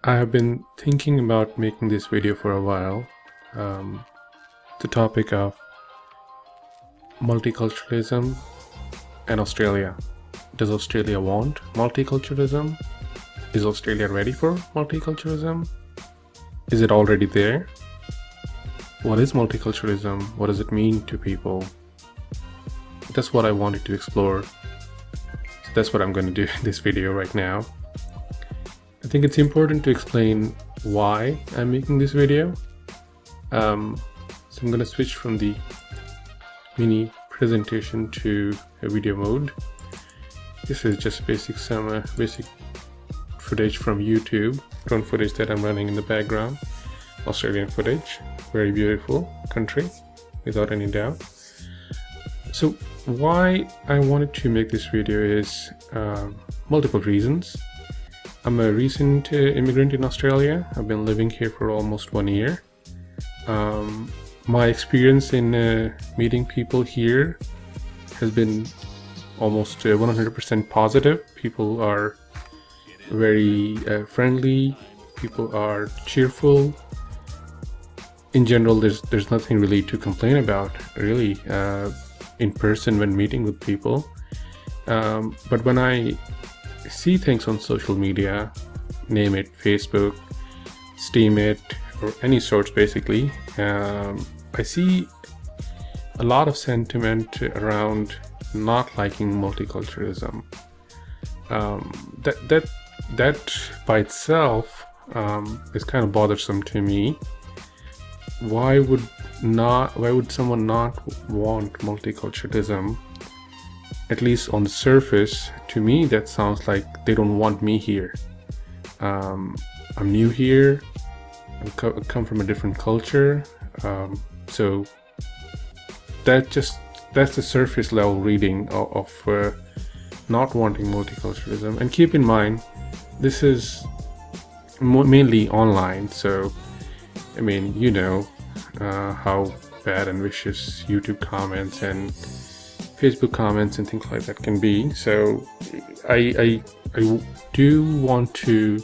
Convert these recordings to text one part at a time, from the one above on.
I have been thinking about making this video for a while. The topic of multiculturalism and Australia. Does Australia want multiculturalism? Is Australia ready for multiculturalism? Is it already there? What is multiculturalism? What does it mean to people? That's what I wanted to explore. So that's what I'm going to do in this video right now. I think it's important to explain why I'm making this video. So I'm going to switch from the mini presentation to a video mode. This is just basic footage from YouTube, drone footage that I'm running in the background. Australian footage, very beautiful country, without any doubt. So why I wanted to make this video is multiple reasons. I'm a recent immigrant in Australia. I've been living here for almost 1 year. My experience in meeting people here has been almost 100% positive. People are very friendly. People are cheerful. In general, there's nothing really to complain about, really, in person when meeting with people. But when I see things on social media, name it Facebook, Steemit, or any sorts basically, I see a lot of sentiment around not liking multiculturalism. That by itself is kind of bothersome to me. Why would someone not want multiculturalism? At least on the surface, to me that sounds like they don't want me here. I'm new here. I come from a different culture, so that's the surface level reading of not wanting multiculturalism. And keep in mind, this is mainly online, so I mean, you know how bad and vicious YouTube comments and Facebook comments and things like that can be. So I do want to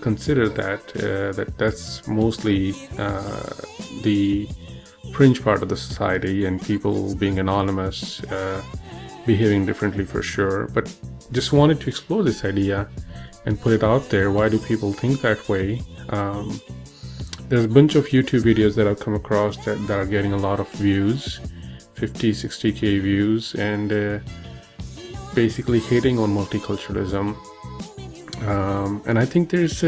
consider that's mostly the fringe part of the society, and people being anonymous, behaving differently for sure. But just wanted to explore this idea and put it out there. Why do people think that way? There's a bunch of YouTube videos that I've come across that are getting a lot of views, 50, 60k views, and basically hating on multiculturalism. And I think there's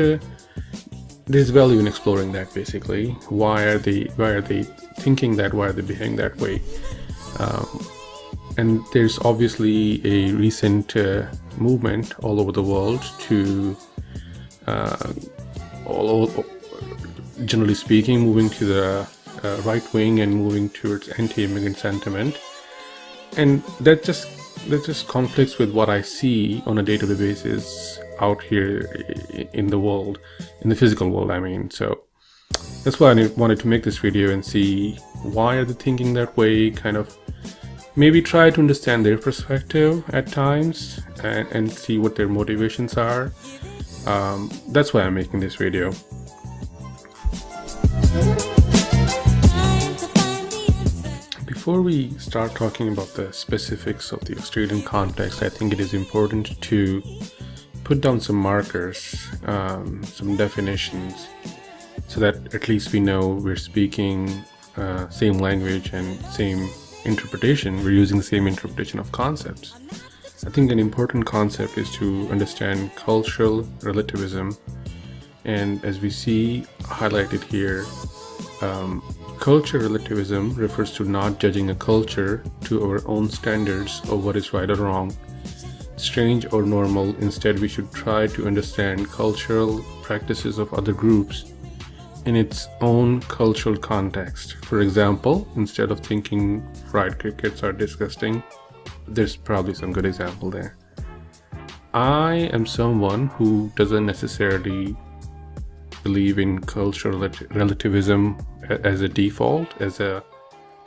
value in exploring that. Basically, why are they thinking that? Why are they behaving that way? And there's obviously a recent movement all over the world to generally speaking, moving to the right wing and moving towards anti-immigrant sentiment, and that just conflicts with what I see on a day-to-day basis out here in the world, in the physical world, I mean. So that's why I wanted to make this video and see why are they thinking that way, kind of maybe try to understand their perspective at times and see what their motivations are. That's why I'm making this video. Before we start talking about the specifics of the Australian context, I think it is important to put down some markers, some definitions, so that at least we know we're speaking same language and same interpretation. We're using the same interpretation of concepts. I think an important concept is to understand cultural relativism, and as we see highlighted here, cultural relativism refers to not judging a culture to our own standards of what is right or wrong, strange or normal. Instead, we should try to understand cultural practices of other groups in its own cultural context. For example, instead of thinking fried crickets are disgusting, there's probably some good example there. I am someone who doesn't necessarily believe in cultural relativism as a default, as a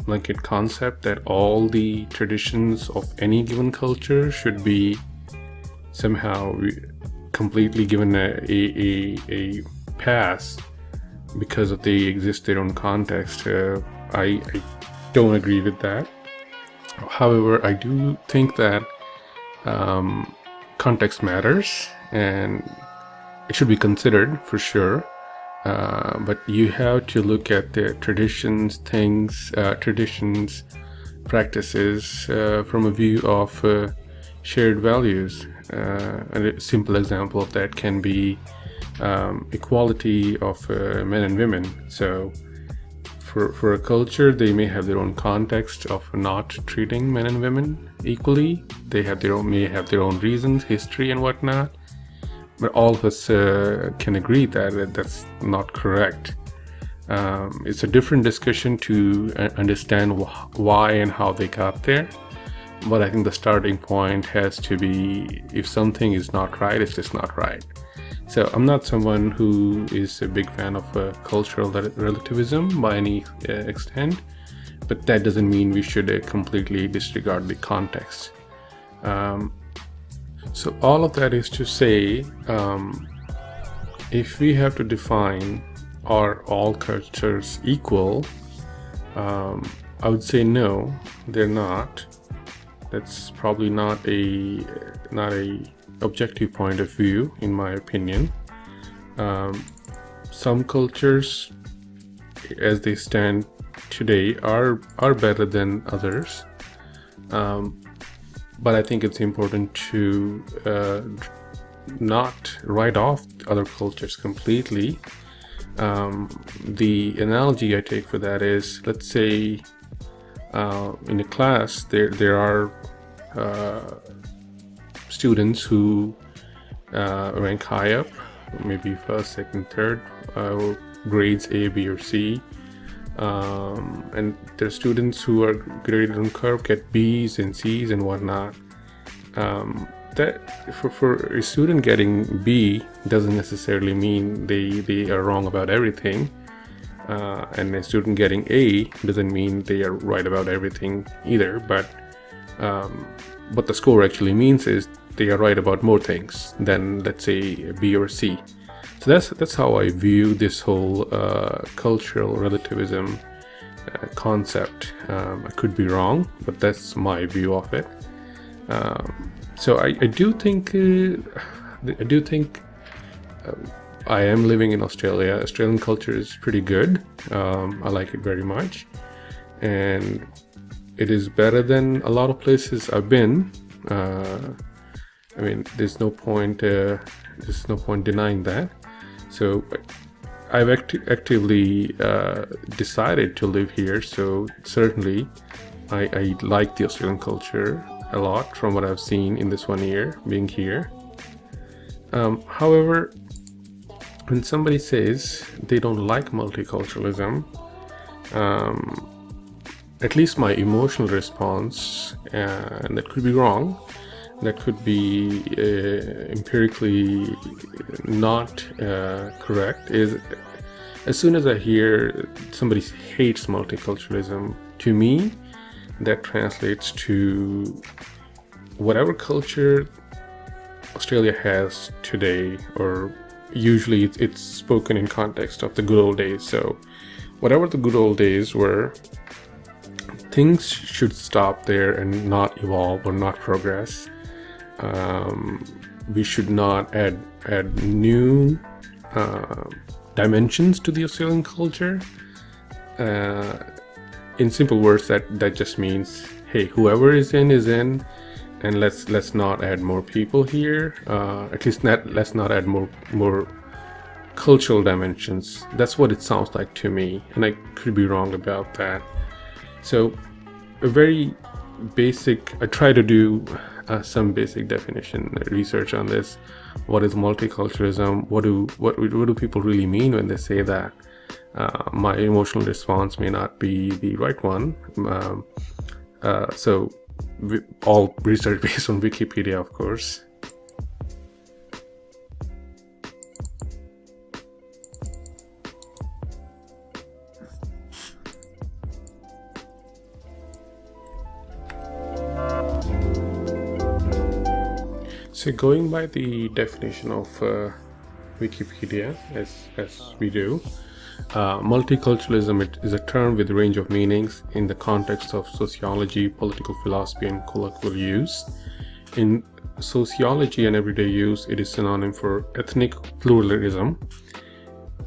blanket concept that all the traditions of any given culture should be somehow completely given a pass because of they exist their own context. I don't agree with that. However, I do think that context matters and it should be considered for sure. But you have to look at the traditions, practices from a view of shared values. And a simple example of that can be equality of men and women. So for a culture, they may have their own context of not treating men and women equally. They may have their own reasons, history and whatnot. But all of us can agree that that's not correct. It's a different discussion to understand why and how they got there. But I think the starting point has to be, if something is not right, it's just not right. So I'm not someone who is a big fan of cultural relativism by any extent, but that doesn't mean we should completely disregard the context. So all of that is to say, if we have to define are all cultures equal, I would say no, they're not. That's probably not a objective point of view, in my opinion. Some cultures, as they stand today, are better than others. But I think it's important to not write off other cultures completely. The analogy I take for that is, let's say in a class there are students who rank high up, maybe first, second, third, grades A, B, or C. And there are students who are graded on curve get B's and C's and whatnot. That for a student getting B doesn't necessarily mean they are wrong about everything, and a student getting A doesn't mean they are right about everything either. But what the score actually means is they are right about more things than, let's say, B or C. So that's how I view this whole cultural relativism concept. I could be wrong, but that's my view of it. So I do think I am living in Australia. Australian culture is pretty good. I like it very much, and it is better than a lot of places I've been. I mean, there's no point denying that. So I've actively decided to live here. So certainly, I like the Australian culture a lot from what I've seen in this 1 year being here. However, when somebody says they don't like multiculturalism, at least my emotional response, and that could be wrong, that could be empirically not correct, is as soon as I hear somebody hates multiculturalism, to me, that translates to whatever culture Australia has today, or usually it's spoken in context of the good old days. So whatever the good old days were, things should stop there and not evolve or not progress. We should not add new dimensions to the Australian culture. In simple words, that just means, hey, whoever is in, and let's not add more people here. At least let's not add more cultural dimensions. That's what it sounds like to me, and I could be wrong about that. So a very basic, I try to do some basic definition research on this. What is multiculturalism? What do people really mean when they say that? My emotional response may not be the right one. So all research based on Wikipedia, of course. So going by the definition of Wikipedia, as we do, multiculturalism is a term with a range of meanings in the context of sociology, political philosophy, and colloquial use. In sociology and everyday use, it is synonym for ethnic pluralism.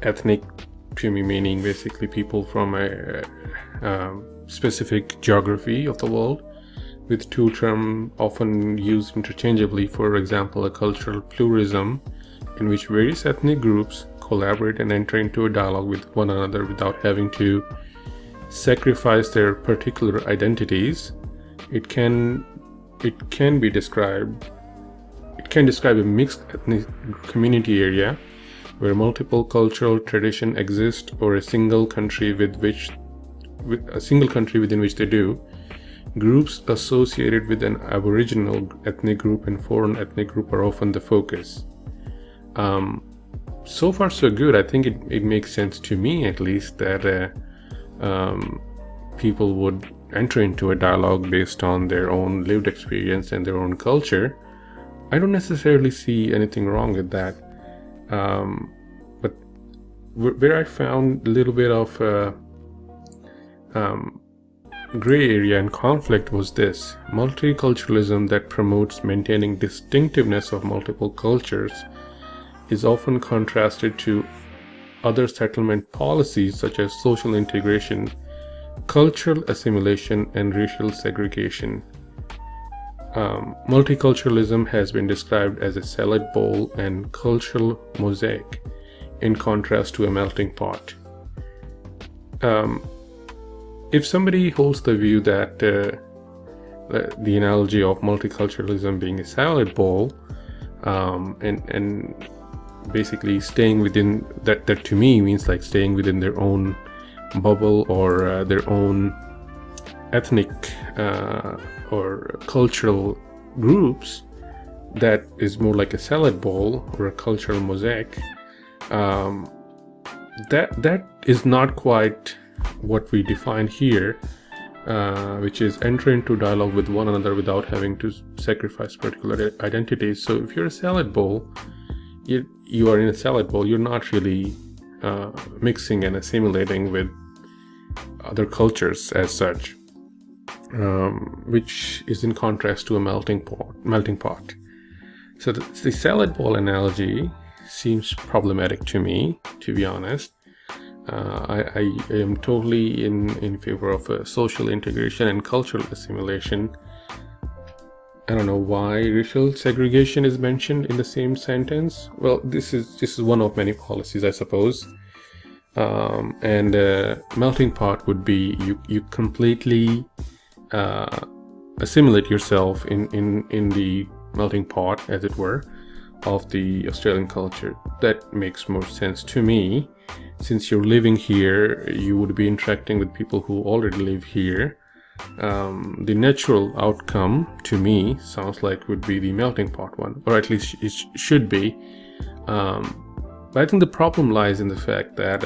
Ethnic to me meaning basically people from a specific geography of the world, with two terms often used interchangeably. For example, a cultural pluralism in which various ethnic groups collaborate and enter into a dialogue with one another without having to sacrifice their particular identities. It can describe a mixed ethnic community area where multiple cultural traditions exist, or a single country within which they do. Groups associated with an Aboriginal ethnic group and foreign ethnic group are often the focus. So far so good. I think it makes sense to me, at least, that people would enter into a dialogue based on their own lived experience and their own culture. I don't necessarily see anything wrong with that. But where I found a little bit of gray area and conflict was this: multiculturalism that promotes maintaining distinctiveness of multiple cultures is often contrasted to other settlement policies such as social integration, cultural assimilation, and racial segregation. Multiculturalism has been described as a salad bowl and cultural mosaic, in contrast to a melting pot. If somebody holds the view that the analogy of multiculturalism being a salad bowl, and basically staying within that to me means like staying within their own bubble, or their own ethnic or cultural groups, that is more like a salad bowl or a cultural mosaic. That is not quite what we define here, which is enter into dialogue with one another without having to sacrifice particular identities. So if you're a salad bowl, you are in a salad bowl. You're not really mixing and assimilating with other cultures as such, which is in contrast to a melting pot. So the salad bowl analogy seems problematic to me, to be honest. I am totally in favor of social integration and cultural assimilation. I don't know why racial segregation is mentioned in the same sentence. Well, this is one of many policies, I suppose. And melting pot would be you completely assimilate yourself in the melting pot, as it were, of the Australian culture. That makes more sense to me. Since you're living here, you would be interacting with people who already live here. The natural outcome to me sounds like would be the melting pot one, or at least it should be. But I think the problem lies in the fact that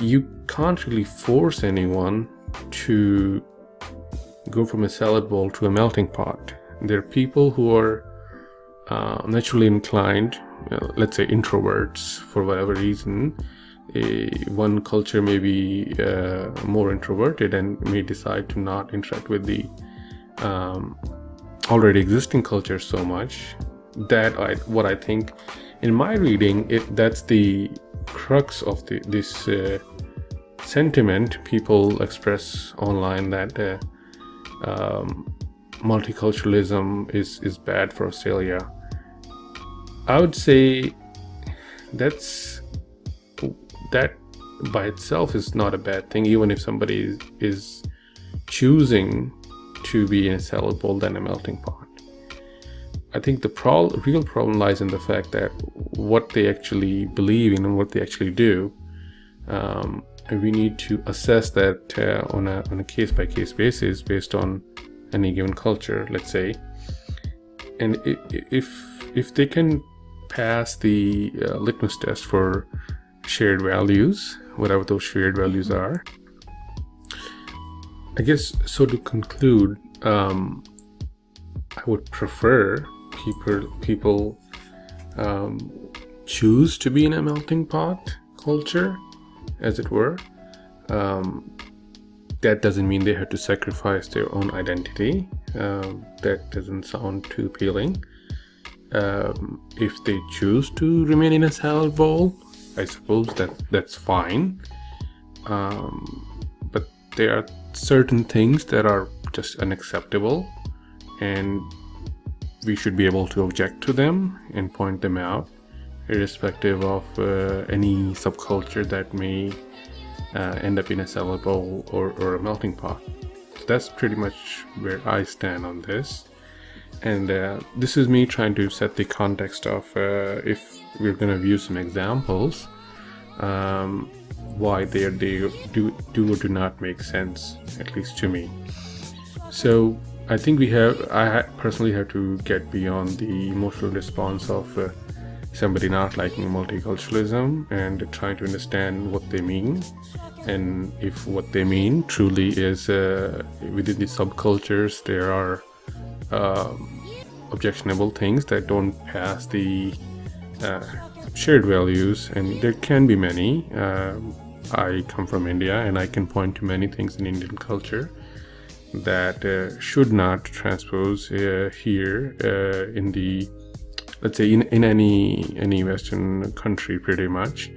you can't really force anyone to go from a salad bowl to a melting pot. There are people who are naturally inclined, let's say introverts, for whatever reason. One culture may be more introverted and may decide to not interact with the already existing culture so much. What I think, in my reading, that's the crux of this sentiment people express online, that multiculturalism is bad for Australia. I would say that by itself is not a bad thing, even if somebody is choosing to be in a salad bowl than a melting pot. I think the real problem lies in the fact that what they actually believe in and what they actually do, and we need to assess that on a case-by-case basis based on any given culture, let's say. And if they can pass the litmus test for shared values, whatever those shared values are, I guess, so to conclude, I would prefer people choose to be in a melting pot culture, as it were. That doesn't mean they have to sacrifice their own identity. That doesn't sound too appealing. If they choose to remain in a salad bowl, I suppose that's fine. But there are certain things that are just unacceptable, and we should be able to object to them and point them out, irrespective of any subculture that may end up in a salad bowl or a melting pot. So that's pretty much where I stand on this. And this is me trying to set the context of if we're going to view some examples, why they do or do not make sense, at least to me. So I think I personally have to get beyond the emotional response of somebody not liking multiculturalism and trying to understand what they mean, and if what they mean truly is within the subcultures there are objectionable things that don't pass the shared values, and there can be many. I come from India, and I can point to many things in Indian culture that should not transpose here in the, let's say, in any Western country, pretty much.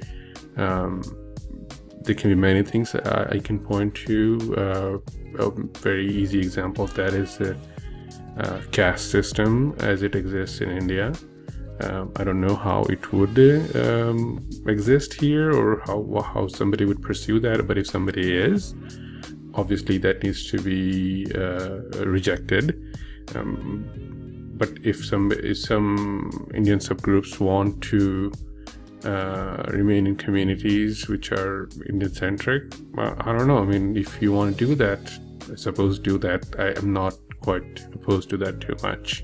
There can be many things I can point to. A very easy example of that is the caste system as it exists in India. I don't know how it would exist here, or how somebody would pursue that, but if somebody is, obviously that needs to be rejected. But if some Indian subgroups want to remain in communities which are Indian-centric, I don't know. I mean, if you want to do that, I suppose do that. I am not quite opposed to that too much.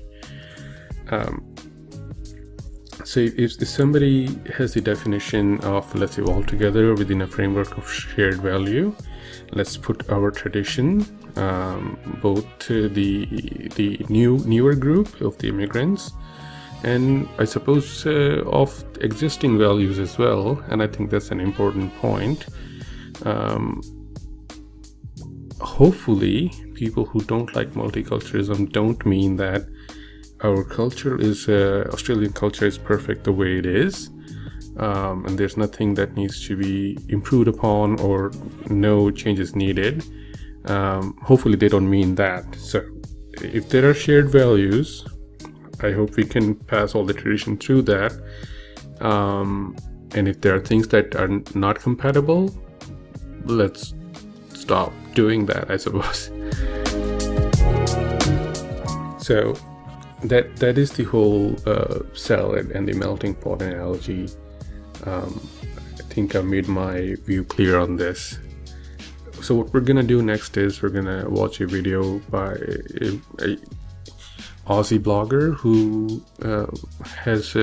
So if somebody has the definition of, let's say, all together within a framework of shared value, let's put our tradition, both the newer group of the immigrants, and I suppose of existing values as well, and I think that's an important point. Hopefully, people who don't like multiculturalism don't mean that our culture is Australian culture is perfect the way it is, and there's nothing that needs to be improved upon or no changes needed. Hopefully they don't mean that. So if there are shared values, I hope we can pass all the tradition through that, and if there are things that are not compatible, let's stop doing that, I suppose. So that is the whole salad and the melting pot analogy. I think I made my view clear on this. So what we're gonna do next is we're gonna watch a video by a Aussie blogger who has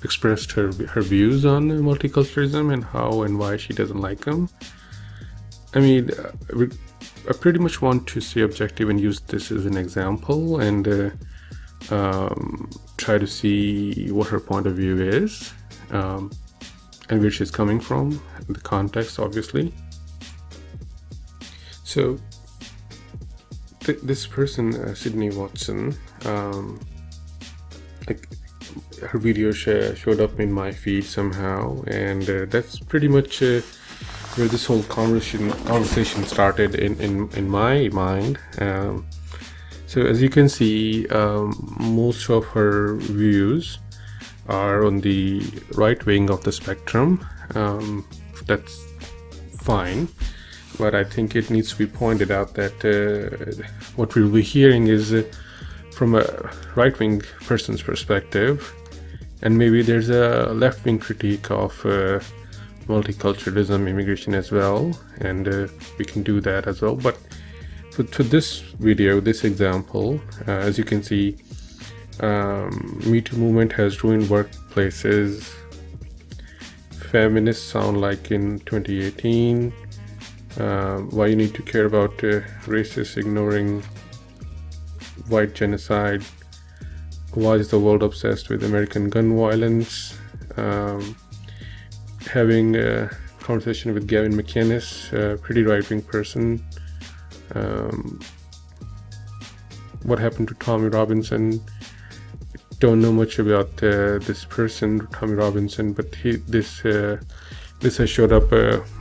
expressed her views on multiculturalism and how and why she doesn't like them. I mean, I pretty much want to stay objective and use this as an example and try to see what her point of view is, and where she's coming from, the context, obviously. So this person, Sydney Watson, like her video showed up in my feed somehow, and that's pretty much where this whole conversation started in my mind. So as you can see, most of her views are on the right wing of the spectrum. That's fine, but I think it needs to be pointed out that what we'll be hearing is from a right-wing person's perspective, and maybe there's a left-wing critique of multiculturalism, immigration as well, and we can do that as well. But for this video, this example, as you can see, Me Too movement has ruined workplaces. Feminists sound like in 2018. Why you need to care about racists ignoring white genocide. why is the world obsessed with American gun violence, having a conversation with Gavin McInnes, a pretty right-wing person, what happened to Tommy Robinson. Don't know much about this person, Tommy Robinson, but this has showed up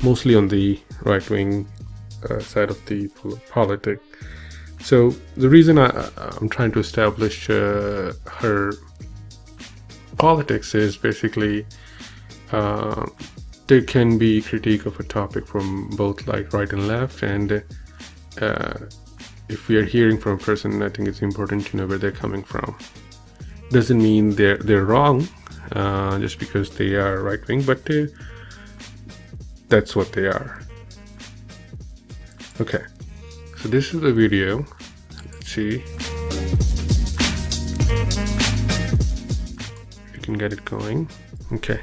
mostly on the right-wing side of the politics. So the reason I'm trying to establish her politics is basically there can be critique of a topic from both like right and left, and if we are hearing from a person, I think it's important to know where they're coming from. Doesn't mean they're wrong just because they are right wing, but that's what they are. Okay, so this is the video. Let's see if you can get it going. Okay,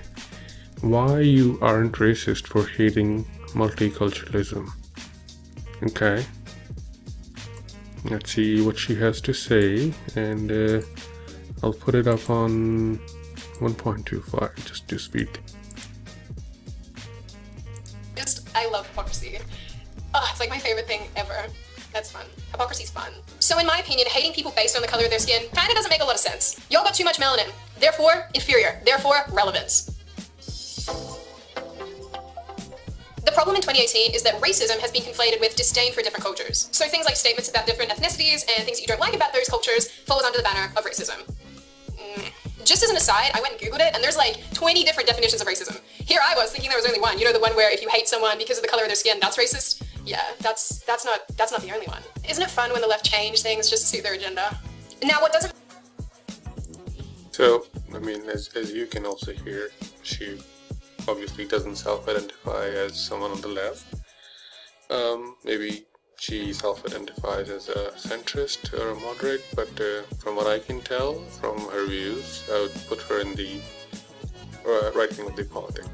why you aren't racist for hating multiculturalism. Okay, let's see what she has to say, and I'll put it up on 1.25 just to speed. I love hypocrisy. Oh, it's like my favorite thing ever. That's fun. Hypocrisy's fun. So in my opinion, hating people based on the color of their skin kinda doesn't make a lot of sense. Y'all got too much melanin. Therefore, inferior. Therefore, relevance. The problem in 2018 is that racism has been conflated with disdain for different cultures. So things like statements about different ethnicities and things that you don't like about those cultures falls under the banner of racism. Just as an aside, I went and Googled it, and there's like 20 different definitions of racism. Here I was thinking there was only one. You know, the one where if you hate someone because of the color of their skin, that's racist? Yeah, that's not the only one. Isn't it fun when the left change things just to suit their agenda? Now, what doesn't... So, I mean, as you can also hear, she obviously doesn't self-identify as someone on the left. Maybe she self-identifies as a centrist or a moderate, but from what I can tell from her views, I would put her in the right wing of the politics.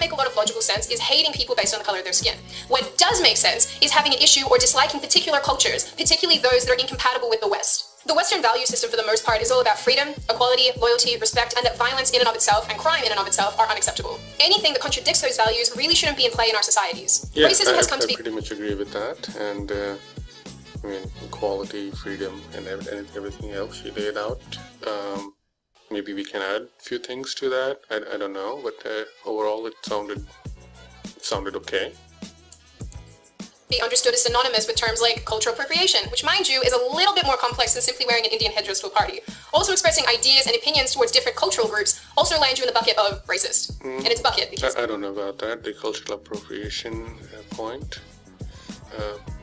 Make a lot of logical sense is hating people based on the color of their skin. What does make sense is having an issue or disliking particular cultures, particularly those that are incompatible with the West. The Western value system for the most part is all about freedom, equality, loyalty, respect, and that violence in and of itself and crime in and of itself are unacceptable. Anything that contradicts those values really shouldn't be in play in our societies. Yeah, Racism has come to be... I pretty much agree with that, and I mean, equality, freedom, and everything else she laid out. Maybe we can add a few things to that, I don't know, but overall it sounded okay. Be understood as synonymous with terms like cultural appropriation, which, mind you, is a little bit more complex than simply wearing an Indian headdress to a party. Also, expressing ideas and opinions towards different cultural groups also lands you in the bucket of racist. And it's bucket because... I don't know about that, the cultural appropriation point.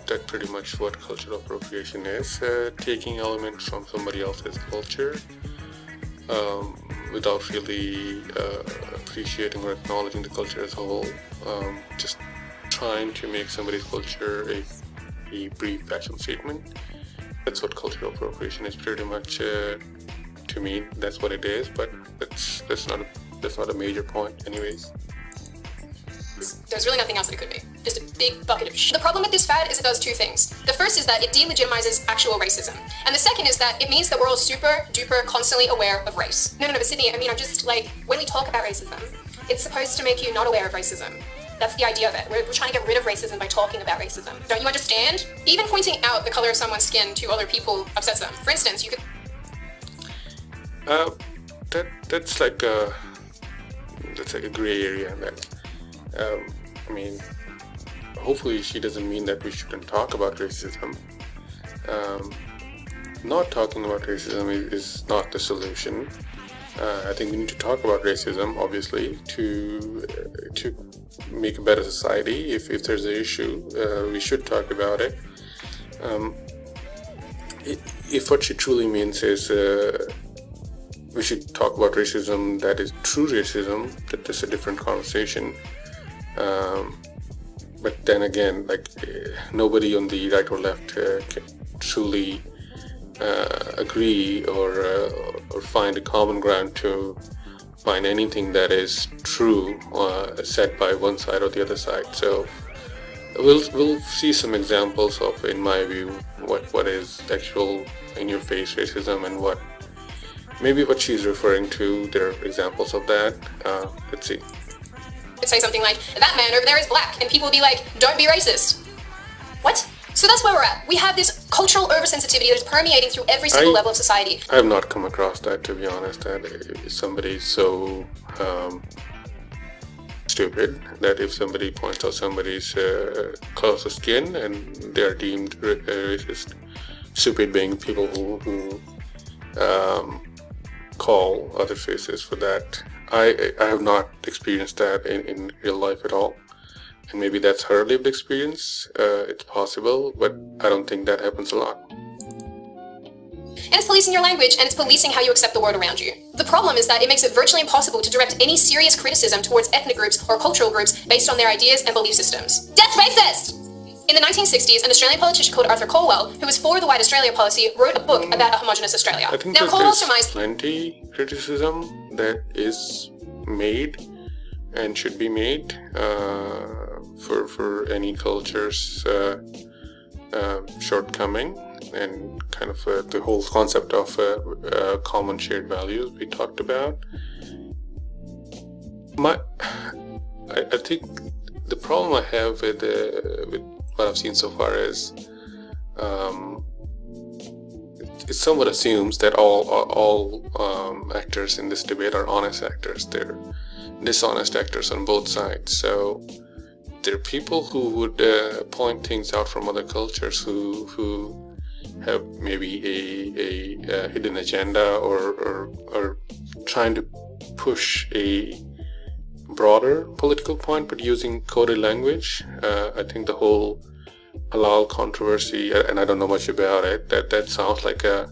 That's pretty much what cultural appropriation is, taking elements from somebody else's culture without really appreciating or acknowledging the culture as a whole. Just trying to make somebody's culture a brief fashion statement. That's what cultural appropriation is pretty much. To me, that's what it is, but that's not a major point anyways. There's really nothing else that it could be. Just a big bucket of shit. The problem with this fad is it does two things. The first is that it delegitimizes actual racism. And the second is that it means that we're all super duper constantly aware of race. No, but Sydney, I mean, I'm just like, when we talk about racism, it's supposed to make you not aware of racism. That's the idea of it. We're trying to get rid of racism by talking about racism. Don't you understand? Even pointing out the color of someone's skin to other people upsets them. For instance, you could... That's like a gray area. I mean, hopefully she doesn't mean that we shouldn't talk about racism. Not talking about racism is not the solution. I think we need to talk about racism, obviously, to make a better society. If there's an issue, we should talk about it. If what she truly means is we should talk about racism that is true racism, that's a different conversation. But then again, like nobody on the right or left can truly agree or find a common ground to find anything that is true said by one side or the other side. So we'll see some examples of, in my view, what is actual in-your-face racism and what she's referring to. There are examples of that. Let's see. Could say something like, that man over there is black, and people would be like, don't be racist. What? So that's where we're at. We have this cultural oversensitivity that is permeating through every single level of society. I have not come across that, to be honest, that if somebody's so stupid that if somebody points out somebody's color of skin and they are deemed racist. Stupid being people who call other races for that. I have not experienced that in real life at all. And maybe that's her lived experience. It's possible, but I don't think that happens a lot. And it's policing your language, and it's policing how you accept the world around you. The problem is that it makes it virtually impossible to direct any serious criticism towards ethnic groups or cultural groups based on their ideas and belief systems. That's racist! In the 1960s, an Australian politician called Arthur Calwell, who was for the White Australia policy, wrote a book about a homogenous Australia. I think there's plenty criticism that is made and should be made for any culture's shortcoming, and kind of the whole concept of common shared values we talked about. I think the problem I have with what I've seen so far is it somewhat assumes that all actors in this debate are honest actors. They're dishonest actors on both sides. So there are people who would point things out from other cultures who have maybe a hidden agenda or trying to push a broader political point, but using coded language. I think the whole halal controversy, and I don't know much about it, that sounds like a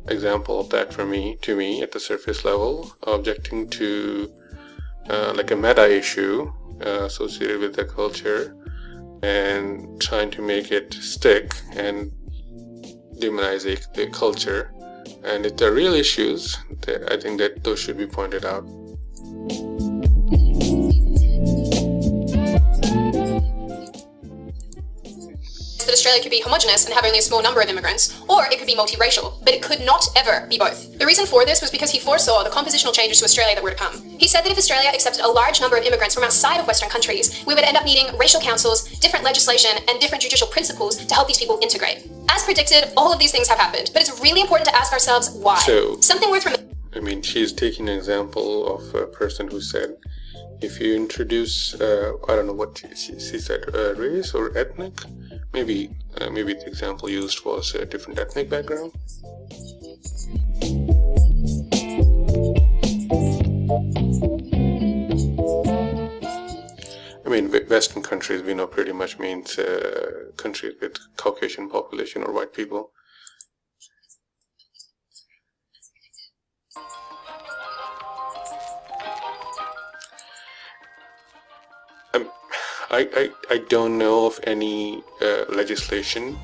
example of that to me at the surface level, objecting to like a meta issue associated with the culture and trying to make it stick and demonize the culture. And if there are real issues, I think that those should be pointed out. That Australia could be homogenous and have only a small number of immigrants, or it could be multiracial, but it could not ever be both. The reason for this was because he foresaw the compositional changes to Australia that were to come. He said that if Australia accepted a large number of immigrants from outside of Western countries, we would end up needing racial councils, different legislation, and different judicial principles to help these people integrate. As predicted, all of these things have happened, but it's really important to ask ourselves why. So, something worth remembering. I mean, she's taking an example of a person who said, if you introduce, I don't know what she said, race or ethnic, maybe the example used was a different ethnic background. I mean, Western countries we know pretty much means countries with Caucasian population or white people. I don't know of any legislation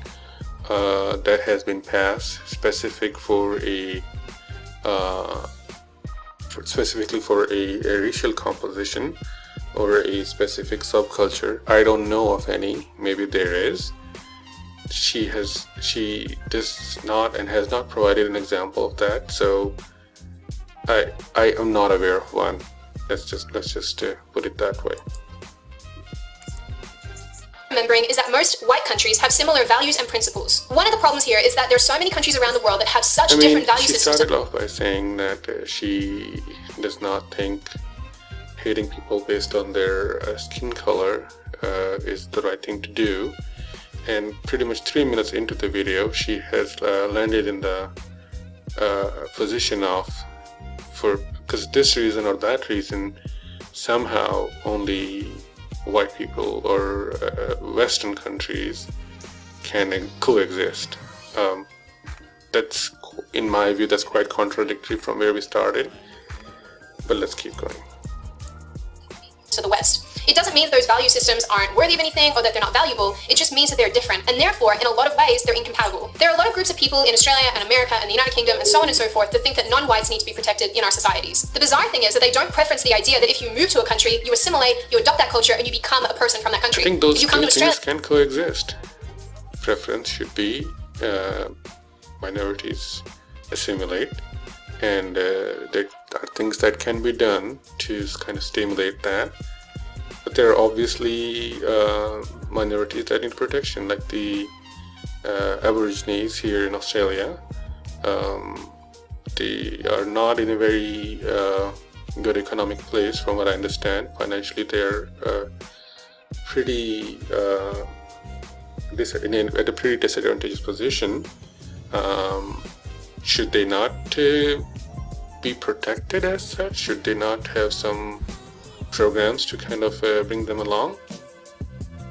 that has been passed specifically for a racial composition or a specific subculture. I don't know of any. Maybe there is. She does not and has not provided an example of that. So I am not aware of one. Let's just put it that way. Remembering is that most white countries have similar values and principles. One of the problems here is that there's so many countries around the world that have such different value systems. She started off by saying that she does not think hating people based on their skin color is the right thing to do, and pretty much 3 minutes into the video she has landed in the position of, because this reason or that reason somehow only white people or Western countries can coexist. That's, in my view, that's quite contradictory from where we started, but let's keep going. to the West. It doesn't mean that those value systems aren't worthy of anything or that they're not valuable. It just means that they're different, and therefore, in a lot of ways, they're incompatible. There are a lot of groups of people in Australia and America and the United Kingdom and so on and so forth that think that non-whites need to be protected in our societies. The bizarre thing is that they don't preference the idea that if you move to a country, you assimilate, you adopt that culture, and you become a person from that country. I think those if you come two to Australia, things can coexist. Preference should be minorities assimilate, and there are things that can be done to kind of stimulate that. But there are obviously minorities that need protection, like the Aborigines here in Australia. They are not in a very good economic place, from what I understand. Financially, they are pretty at a pretty disadvantageous position. Should they not be protected as such? Should they not have some programs to kind of bring them along?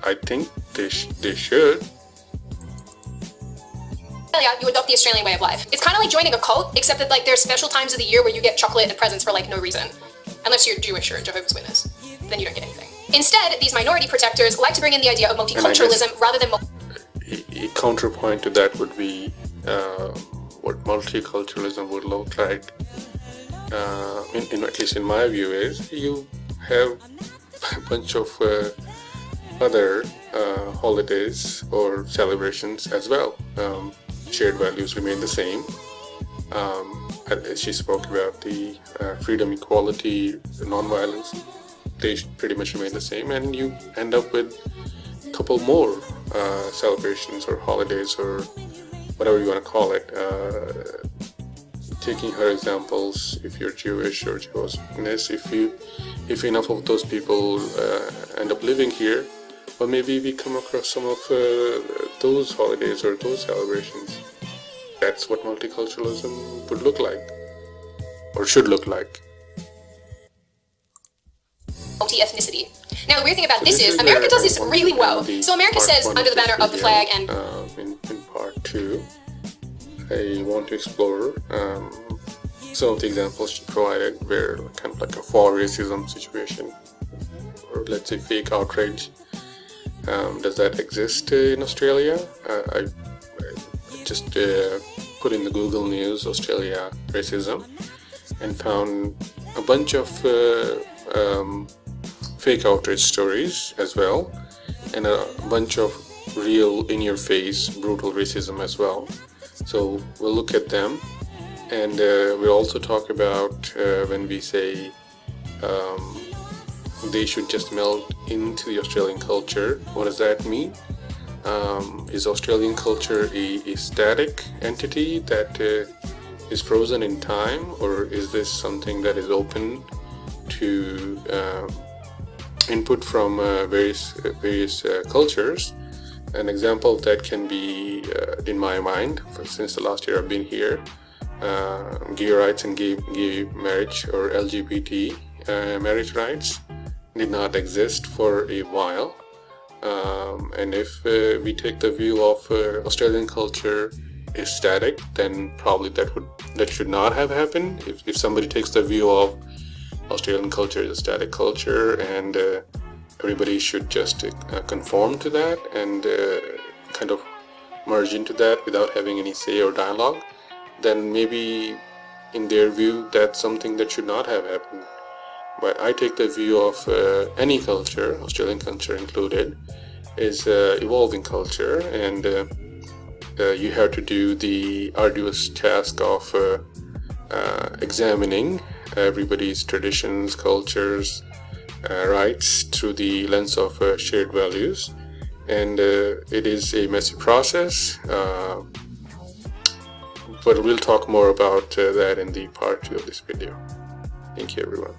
I think they should. You adopt the Australian way of life. It's kind of like joining a cult, except that like there's special times of the year where you get chocolate and presents for like no reason. Unless you're Jewish or a Jehovah's Witness, then you don't get anything. Instead, these minority protectors like to bring in the idea of multiculturalism rather than a counterpoint to that would be what multiculturalism would look like. At least in my view, is you have a bunch of other holidays or celebrations as well. Shared values remain the same. She spoke about the freedom, equality, non-violence. They pretty much remain the same, and you end up with a couple more celebrations or holidays or whatever you want to call it. Taking her examples, if you're Jewish or Jehovah's Witness, if enough of those people end up living here, well, maybe we come across some of those holidays or those celebrations. That's what multiculturalism would look like, or should look like. Multi-ethnicity. Now, the weird thing about this is America does this really well. So America says under the banner of the flag and... in part 2, I want to explore some of the examples she provided where kind of like a for racism situation, or let's say fake outrage. Does that exist in Australia? I just put in the Google News Australia racism and found a bunch of fake outrage stories as well, and a bunch of real in-your-face brutal racism as well. So we'll look at them, and we'll also talk about when we say they should just melt into the Australian culture. What does that mean? Is Australian culture a static entity that is frozen in time, or is this something that is open to input from various cultures? An example of that can be, in my mind, since the last year I've been here, gay rights and gay marriage, or LGBT marriage rights, did not exist for a while. And if we take the view of Australian culture is static, then probably that should not have happened. If somebody takes the view of Australian culture is a static culture and everybody should just conform to that and kind of merge into that without having any say or dialogue, then maybe in their view that's something that should not have happened. But I take the view of any culture, Australian culture included, is evolving culture, and you have to do the arduous task of examining everybody's traditions, cultures, rights through the lens of shared values. And it is a messy process, but we'll talk more about that in the part 2 of this video. Thank you, everyone.